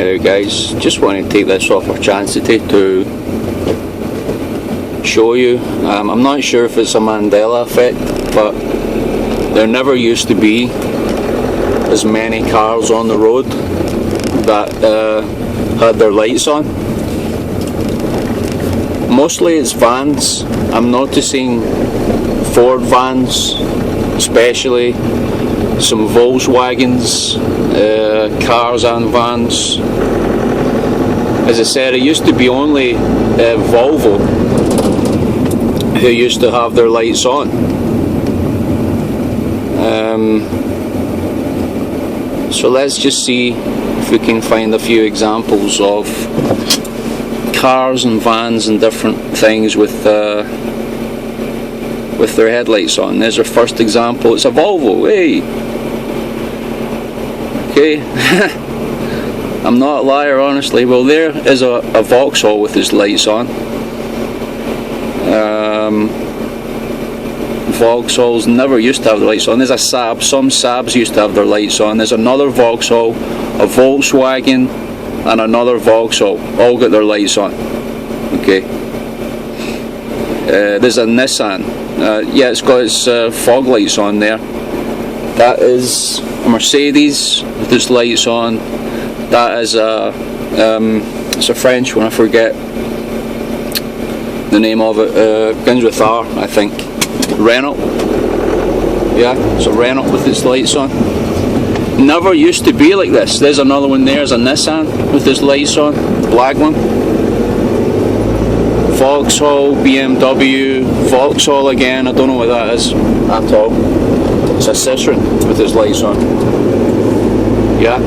now, guys. Just want to take this opportunity to show you. I'm not sure if it's a Mandela effect, but there never used to be as many cars on the road that had their lights on. Mostly it's vans. I'm noticing Ford vans, especially some Volkswagens, cars and vans. As I said, it used to be only Volvo who used to have their lights on. So let's just see if we can find a few examples of cars and vans and different things with their headlights on. There's our first example. It's a Volvo. Hey! Okay. I'm not a liar, honestly. Well, there is a Vauxhall with his lights on. Vauxhalls never used to have their lights on. There's a Saab. Some Saabs used to have their lights on. There's another Vauxhall, a Volkswagen, and another Vauxhall. All got their lights on. Okay. There's a Nissan. Yeah, it's got its fog lights on there. That is a Mercedes with its lights on. That is it's a French one. I forget the name of it. Begins with R, I think. Renault. Yeah, it's a Renault with its lights on. Never used to be like this. There's another one there. There's a Nissan with its lights on. Black one. Vauxhall, BMW, Vauxhall again. I don't know what that is at all. It's a Citroen with its lights on. Yeah.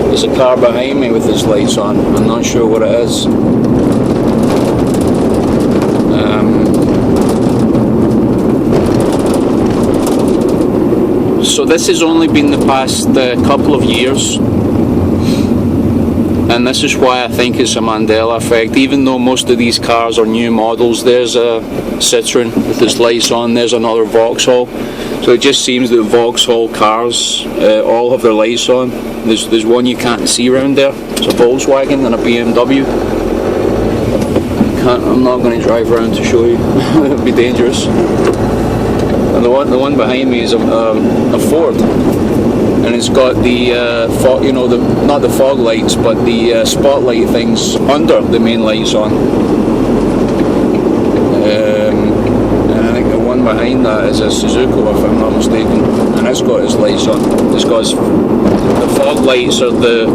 There's a car behind me with its lights on. I'm not sure what it is. So this has only been the past couple of years, and this is why I think it's a Mandela effect. Even though most of these cars are new models, there's a Citroen with its lights on, there's another Vauxhall. So it just seems that Vauxhall cars all have their lights on. There's one you can't see around there. It's a Volkswagen and a BMW. I'm not going to drive around to show you. It would be dangerous. And the one behind me is a Ford, and it's got the fog, you know, not the fog lights, but the spotlight things under the main lights on. And I think the one behind that is a Suzuki, if I'm not mistaken, and it's got its lights on. It's got the fog lights are the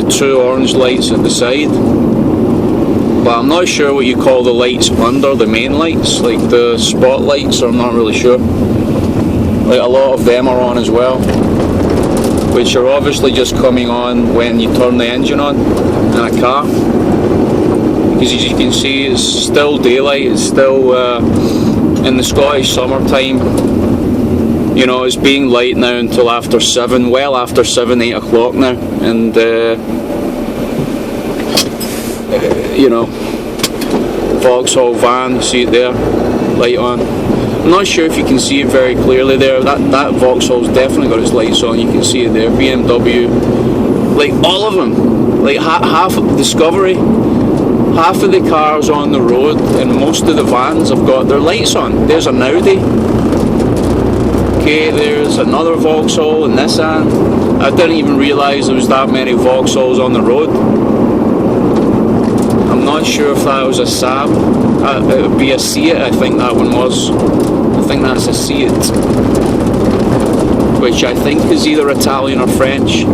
two orange lights at the side. But I'm not sure what you call the lights under the main lights, like the spotlights. I'm not really sure. Like a lot of them are on as well, which are obviously just coming on when you turn the engine on in a car. Because as you can see, it's still daylight. It's still in the Scottish summertime. You know, it's being light now until after 7, well after 7, 8 o'clock now, and you know, Vauxhall van, see it there, light on. I'm not sure if you can see it very clearly there. That Vauxhall's definitely got its lights on. You can see it there. BMW, like all of them, like half of Discovery, half of the cars on the road, and most of the vans have got their lights on. There's an Audi. Okay, there's another Vauxhall, a Nissan. I didn't even realise there was that many Vauxhalls on the road. I'm not sure if that was a Saab. It would be a Seat, I think that one was. I think that's a Seat, which I think is either Italian or French.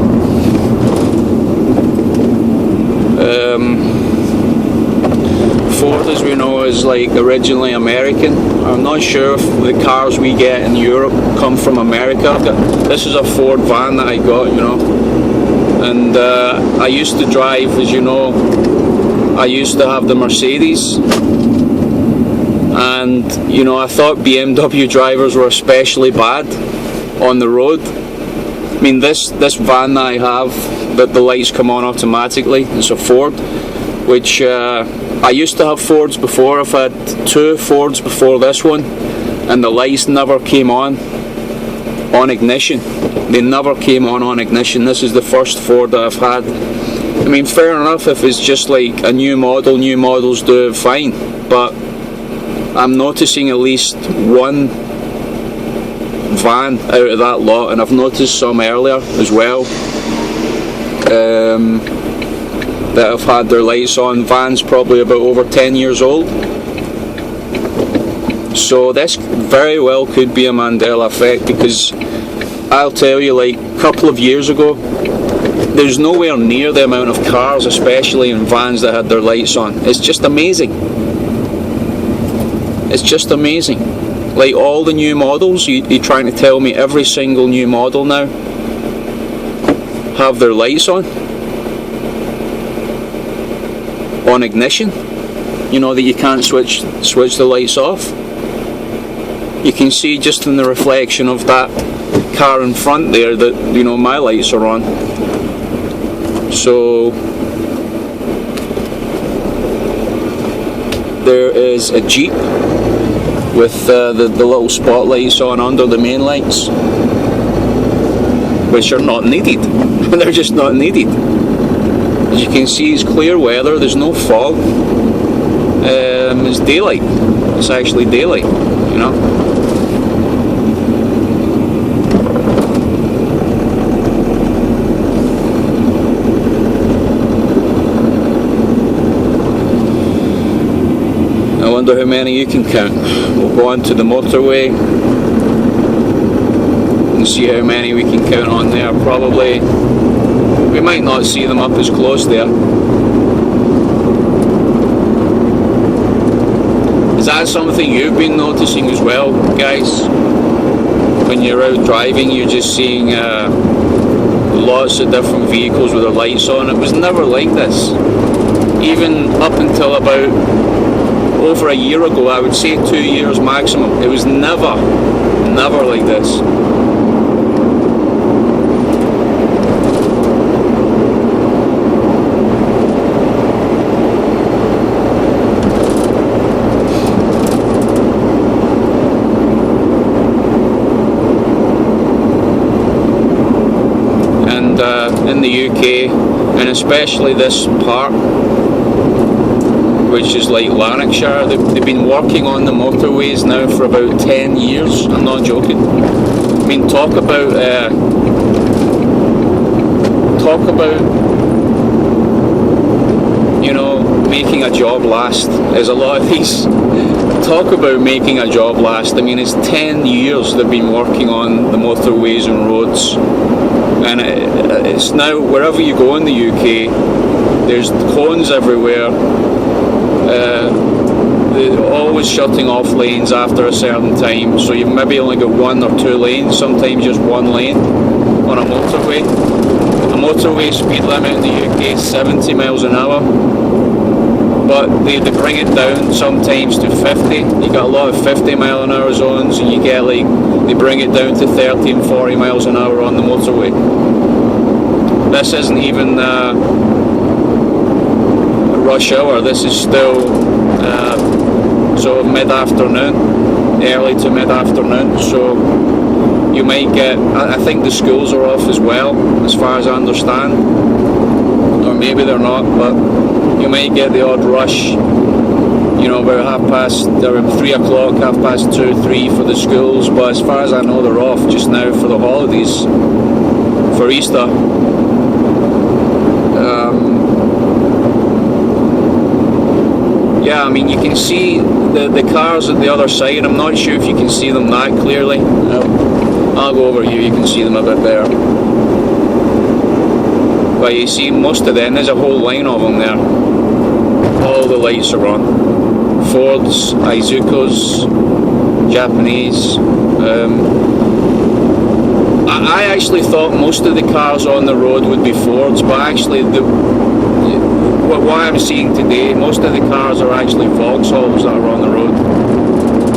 Ford, as we know, is like originally American. I'm not sure if the cars we get in Europe come from America. This is a Ford van that I got, you know, and I used to drive, as you know, I used to have the Mercedes, and you know, I thought BMW drivers were especially bad on the road. I mean, this van that I have, that the lights come on automatically, it's a Ford, which I used to have Fords before. I've had 2 Fords before this one, and the lights never came on. on ignition. They never came on ignition. This is the first Ford that I've had. I mean, fair enough if it's just like a new model, new models do it fine, but I'm noticing at least one van out of that lot, and I've noticed some earlier as well that have had their lights on. Vans probably about over 10 years old. So this very well could be a Mandela effect, because I'll tell you, like a couple of years ago, there's nowhere near the amount of cars, especially in vans, that had their lights on. It's just amazing. It's just amazing. Like all the new models, you're trying to tell me every single new model now have their lights on ignition, you know, that you can't switch the lights off. You can see just in the reflection of that car in front there that, you know, my lights are on. So there is a Jeep with the little spotlights on under the main lights, which are not needed. They're just not needed. As you can see, it's clear weather, there's no fog. It's daylight. It's actually daylight, you know. I wonder how many you can count. We'll go onto the motorway and see how many we can count on there. Probably, we might not see them up as close there. Is that something you've been noticing as well, guys? When you're out driving, you're just seeing lots of different vehicles with their lights on. It was never like this. Even up until about over a year ago, I would say 2 years maximum, it was never like this. And in the UK, and especially this part, which is like Lanarkshire, they've been working on the motorways now for about 10 years. I'm not joking. I mean, talk about you know, making a job last. There's a lot of these. Talk about making a job last. I mean, it's 10 years they've been working on the motorways and roads, and it's now, wherever you go in the UK, there's cones everywhere. They're always shutting off lanes after a certain time, so you've maybe only got 1 or 2 lanes, sometimes just 1 lane on a motorway. The motorway speed limit in the UK is 70 miles an hour, but they bring it down sometimes to 50. You got a lot of 50 mile an hour zones, and you get like, they bring it down to 30 and 40 miles an hour on the motorway. This isn't even rush hour. This is still sort of mid-afternoon, early to mid-afternoon, so you might get, I think the schools are off as well, as far as I understand, or maybe they're not, but you might get the odd rush, you know, about 3 o'clock, 2:30, 3 for the schools, but as far as I know, they're off just now for the holidays, for Easter. Yeah, I mean, you can see the cars at the other side. I'm not sure if you can see them that clearly. I'll go over here, you can see them a bit better. But you see most of them, there's a whole line of them there. All the lights are on. Fords, Izukos, Japanese. I actually thought most of the cars on the road would be Fords, but actually what I'm seeing today, most of the cars are actually Vauxhalls that are on the road.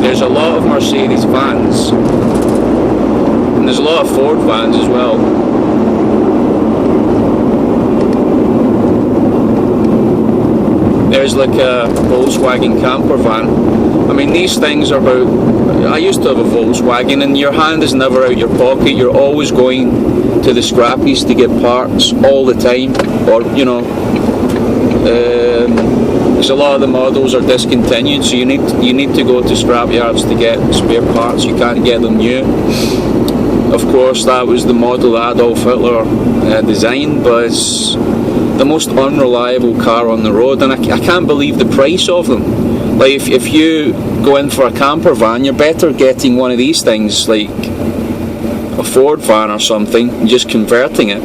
There's a lot of Mercedes vans, and there's a lot of Ford vans as well. there's like a Volkswagen camper van. I mean, these things are about. I used to have a Volkswagen, and your hand is never out your pocket. You're always going to the scrappies to get parts all the time, or because a lot of the models are discontinued, so you need to go to scrapyards to get spare parts. You can't get them new. Of course, that was the model that Adolf Hitler designed, but it's the most unreliable car on the road, and I can't believe the price of them. Like, if you go in for a camper van, you're better getting one of these things, like a Ford van or something, and just converting it.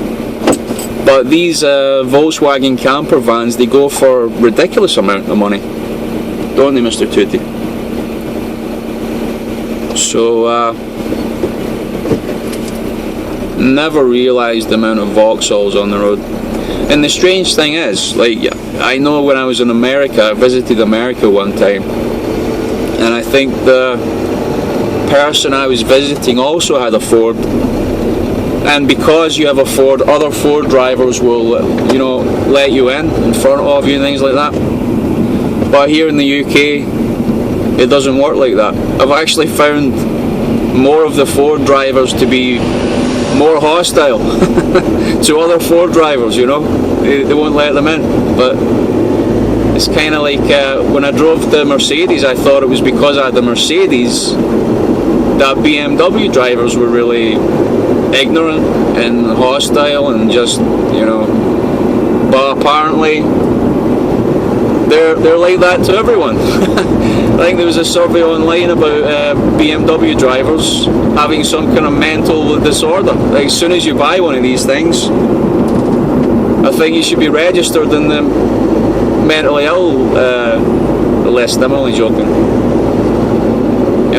But these Volkswagen camper vans, they go for a ridiculous amount of money, don't they, Mr. Tootie? So, never realised the amount of Vauxhalls on the road. And the strange thing is, like, I know when I was in America, I visited America one time, and I think the person I was visiting also had a Ford. And because you have a Ford, other Ford drivers will, let you in front of you and things like that. But here in the UK, it doesn't work like that. I've actually found more of the Ford drivers to be more hostile to other Ford drivers, they won't let them in. But it's kind of like when I drove the Mercedes, I thought it was because I had the Mercedes that BMW drivers were really ignorant and hostile and just, but apparently they're like that to everyone. I think there was a survey online about BMW drivers having some kind of mental disorder. Like, as soon as you buy one of these things, I think you should be registered in the mentally ill list. I'm only joking.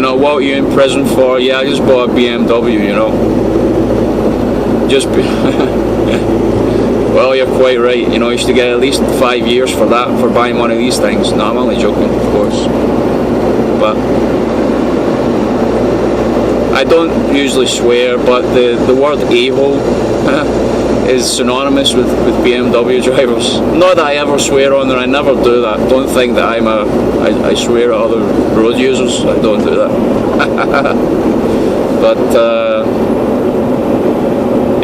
What are you in prison for? Yeah, I just bought a BMW, Just be well, you're quite right. You used to get at least 5 years for that, for buying one of these things. No, I'm only joking, of course. But I don't usually swear, but the word a-hole is synonymous with BMW drivers. Not that I ever swear on there, I never do that. Don't think that I swear at other road users. I don't do that. But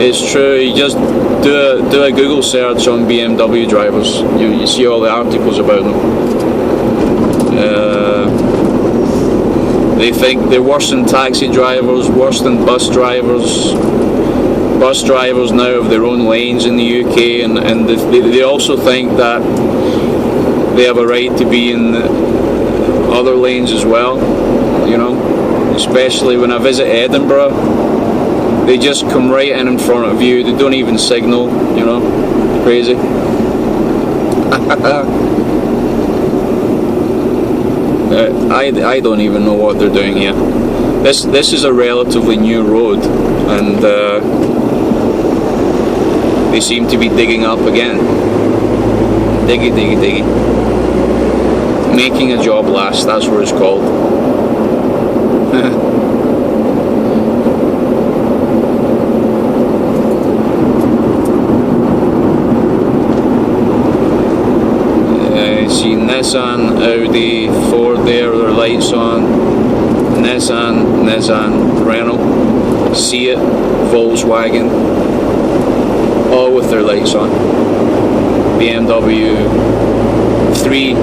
it's true. You just do a Google search on BMW drivers. You see all the articles about them. They think they're worse than taxi drivers, worse than bus drivers. Bus drivers now have their own lanes in the UK, and they also think that they have a right to be in the other lanes as well. Especially when I visit Edinburgh. They just come right in front of you. They don't even signal, crazy. I don't even know what they're doing here. This is a relatively new road, and they seem to be digging up again. Diggy, diggy, diggy. Making a job last, that's what it's called. See Nissan, Audi, Ford there, their lights on. Nissan, Renault, Seat, Volkswagen, all with their lights on. BMW, 3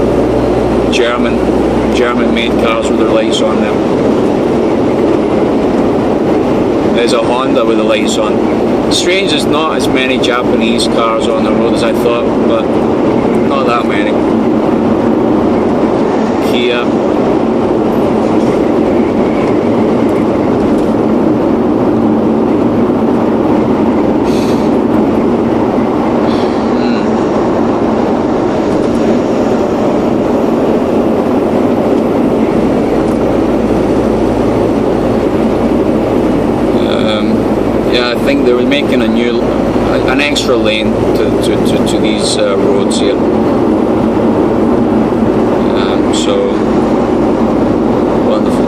German-made cars with their lights on them. There's a Honda with the lights on. Strange, there's not as many Japanese cars on the road as I thought, but not that many. Kia. Yeah, I think they were making an extra lane to these roads here. So wonderful.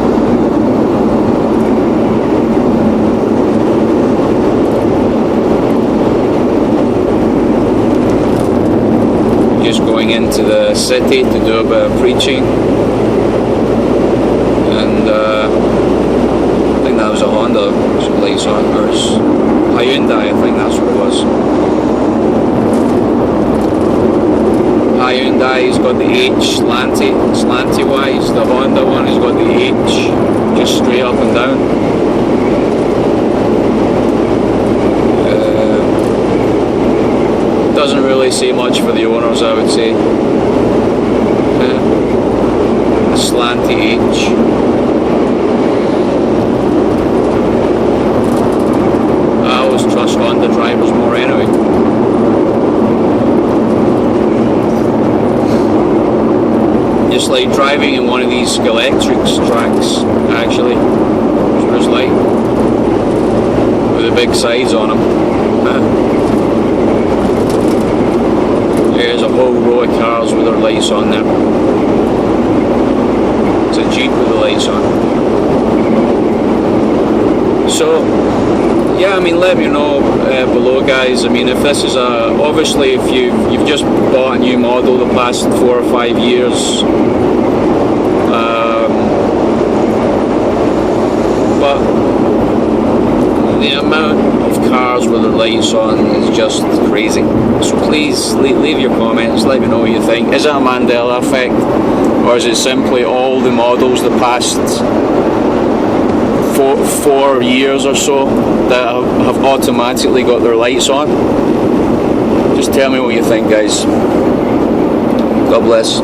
Just going into the city to do a bit of preaching, and I think that was a Honda lights on, or Hyundai, I think that's what it was. Hyundai's got the H slanty wise. The Honda one has got the H just straight up and down. Doesn't really say much for the owners, I would say. A slanty H. I always trust Honda drivers more anyway. Just like driving in one of these electrics tracks, actually. That's what it's like. With the big sides on them. There's a whole row of cars with their lights on there. It's a Jeep with the lights on. So, yeah, I mean, let me know below, guys. I mean, if this is obviously if you've just bought a new model the past 4 or 5 years, but the amount of cars with their lights on is just crazy. So please leave your comments, let me know what you think. Is it a Mandela effect, or is it simply all the models the past 4 years or so that have automatically got their lights on? Just tell me what you think, guys. God bless.